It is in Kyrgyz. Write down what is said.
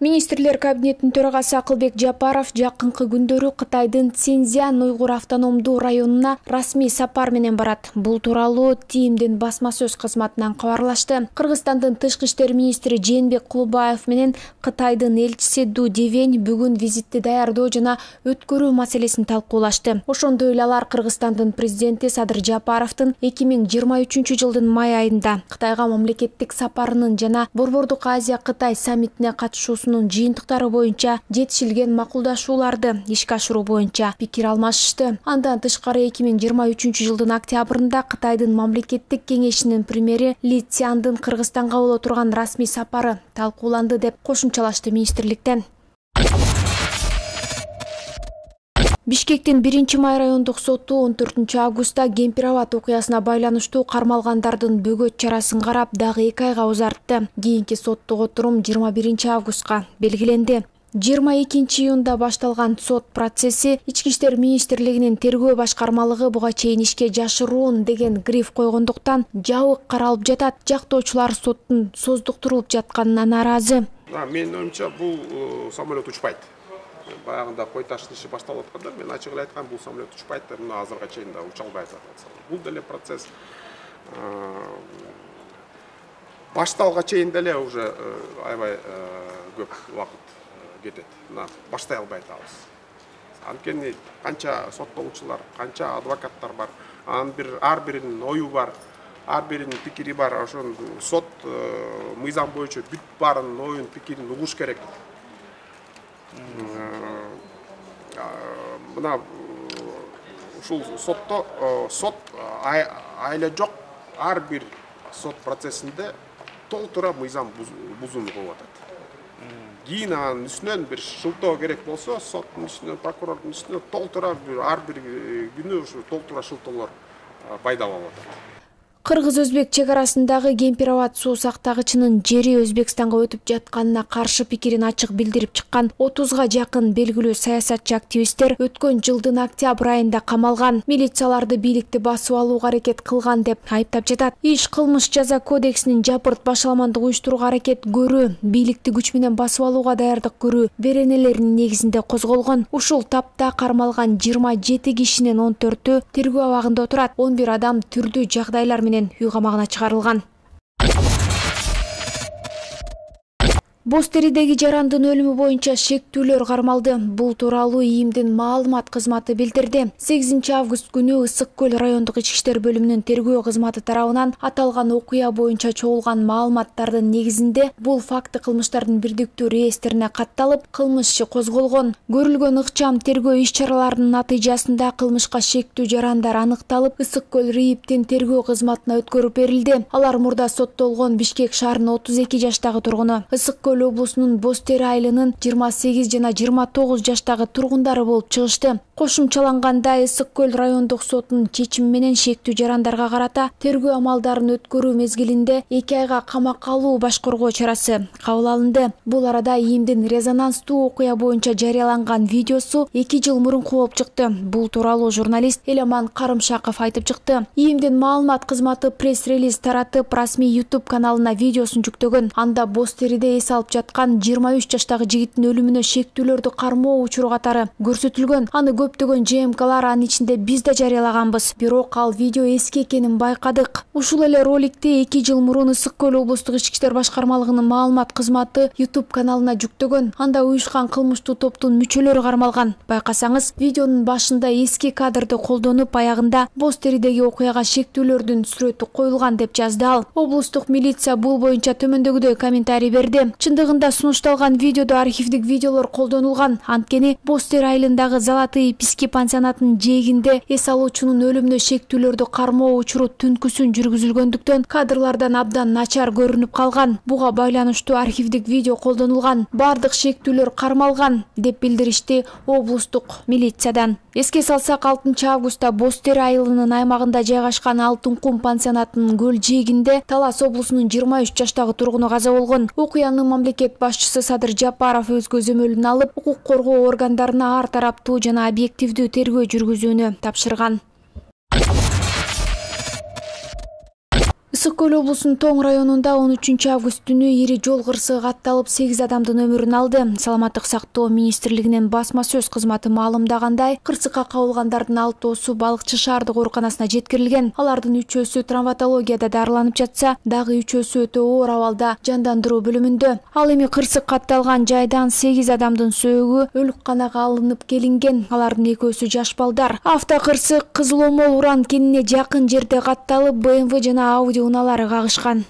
Министрлер кабинетинин төрагасы Акылбек Жапаров жакынкы күндөрү Кытайдын Цзиньцзян уйгур автономдуу районуна расмий сапар менен барат. Бул тууралуу ТИМдин басма сөз кызматынан кабарлашты. Кыргызстандын тышкы иштер министри Жээнбек Кулубаев менен Кытайдын элчиси Ду Девень бүгүн визитти даярдоо жана өткөрүү маселесин талкуулашты. Ошондой эле алар Кыргызстандын президенти Садыр Жапаровдун 2023 жылдын май айында Кытайга мамлекеттик сапарынын жана Борбордук Азия Кытай саммитине катышуусунун жыйынтыктары боюнча жетишилген макулдашууларды ишке ашыруу боюнча пикир алмашышты. Андан тышкары 2023 жылдын октябрында Кытайдын мамлекеттик кеңешинин премьери Ли Цзяндын Кыргызстанга боло турган расмий сапары талкууланды деп кошумчалашты министрликтен. Бишкектин 1-май райондук соту 14 августта Кемпир-Абад окуясына байланыштуу кармалгандардын бөгөт чарасын карап дагы 2 айга узартты. Кийинки соттук отурум 21 августка белгиленди. 22 июнда башталган сот процесси Ички иштер министрлигинин тергөө башкармалыгы буга чейин ишке жашыруун деген гриф койгондуктан жабык каралып жатат. Жактоочулар соттун создуктурулуп жатканына нааразы. Менин оюмча бул самолет учпайт. Баягында кой таштын иши башталып атканда мен ачык эле айткам, бул самолет учпайт деп, мына азырга чейин да уча албай атат. Бул деле процесс башталга чейин деле уже аябай көп убакыт кетет. Мына баштай албай атабыз. Анткени канча соттолуучулар, канча адвокаттар бар, ар биринин ою бар, ар биринин пикири бар. Ошон сот мыйзам боюнча бүт баарынын оюн, пикирин угуш керек. Мына ушул сотто сот айла жок, ар бир сот процессинде толтура мыйзам бузууну кылып атат. Кийин анын үстүнөн бир шылтоо керек болсо, соттун үстүнөн, прокурордун үстүнөн толтура ар бир күнү ушу толтура шылтоолор пайда болуп атат. Кыргыз-Өзбек чек арасындагы Кемпир-Абад суу сактагычынын жери Өзбекстанга өтүп жатканына каршы пикирин ачык билдирип чыккан 30га жакын белгилүү саясатчы активисттер өткөн жылдын октябрь айында камалган. Милицияларды бийликти басып алууга аракет кылган деп айыптап жатат. Иш кылмыш жаза кодексинин жапырт башаламандык уюштурууга аракет көрүү, бийликти күч менен басып алууга даярдык көрүү беренелеринин негизинде козголгон. Ушул тапта кармалган 27 кишинин 14-ü тергөө абагында отурат. 11 адам түрдүү жагдайлар менен үй камагына чыгарылган. Боз теридеги жарандын өлүмү боюнча шектүүлөр кармалды. Бул тууралуу ИИМдин маалымат кызматы билдирди. 8 август күнү Ысык көл райондук ички иштер бөлүмүнүн тергөө кызматы тарабынан аталган окуя боюнча чогулган маалыматтардын негизинде бул факты кылмыштардын бирдиктүү реестрине катталып, кылмыш иши козголгон. Көрүлгөн ыкчам тергөө иш-чараларынын натыйжасында кылмышка шектүү жарандар аныкталып, Ысык көл РИИБдин тергөө кызматына өткөрүп берилди. Алар мурда соттолгон Бишкек шаарынын 32 жаштагы тургуну, Ысык көл облусунун Боз Тери айылынын 28 жана 29 жаштагы тургундары болуп чыгышты. Кошумчалангандай, Ысык көл райондук сотунун чечими менен шектүү жарандарга карата тергөө амалдарын өткөрүү мезгилинде 2 айга камакка алуу баш коргоо чарасы кабыл алынды. Бул арада ИИМдин резонанстуу окуя боюнча жарыяланган видеосу 2 жыл мурунку болуп чыкты. Бул тууралуу журналист Эламан Карымшаков айтып чыкты. ИИМдин маалымат кызматы пресс-релиз таратып, расмий YouTube каналына видеосун жүктөгөн. Анда Боз Териде эс алып жаткан 23 жаштагы жигиттин өлүмүнө шектүүлөрдү кармоо учуру катары көрсөтүлгөн. Аны көптөгөн ЖМКлар, анын ичинде биз да жарыялаганбыз. Бирок ал видео эски экенин байкадык. Ушул эле роликти 2 жыл мурун Ысык көл облустук ички иштер башкармалыгынын маалымат кызматы YouTube каналына жүктөгөн. Анда уюшкан кылмыштуу топтун мүчөлөрү кармалган. Байкасаңыз, видеонун башында эски кадрды колдонуп, аягында Боз Теридеги окуяга шектүүлөрдүн сүрөтү коюлган деп жазды ал. Облустук милиция бул боюнча төмөндөгүдөй комментарий берди. Чындыгында сунушталган видеодо архивдик видеолор колдонулган. Анткени Боз Тери айылындагы Золотые пески пансионатынын жээгинде эс алуучунун өлүмүнө шектүүлөрдү кармоо учуру түнкүсүн жүргүзүлгөндүктөн кадрлардан абдан начар көрүнүп калган. Буга байланыштуу архивдик видео колдонулган. Бардык шектүүлөр кармалган деп билдиришти облустук милициядан. Эске салсак, 6 августта Боз Тери айылынын аймагында жайгашкан Алтын кум пансионатынын көл жээгинде Талас облусунун 23 жаштагы тургуну каза болгон. Окуяны мамлекет башчысы Садыр Жапаров өз көзөмөлүнө алып, укук коргоо органдарына ар тараптуу жана объективдүү тергөө жүргүзүүнү тапшырган. Ысык көл облусунун Тоң районунда 13 август түнү ири жол кырсыгы катталып 8 адамдын өмүрүн алды. Саламаттык сактоо министрлигинин басма сөз кызматы маалымдагандай, кырсыкка кабылгандардын 6-оосу балыкчы шаардык ооруканасына жеткирилген. Алардын 3-өсү травматологияда дарыланып жатса, дагы 3-өсү өтө оор абалда жандандыруу бөлүмүндө. Ал эми кырсык катталган жайдан 8 адамдын сөөгү өлүкканага алынып келинген. Алардын 2-өсү жаш балдар. Автокырсык Кызыл Омол Уран кенине жакын жерде катталып, БМВ жана Ауди унаалары кагышкан.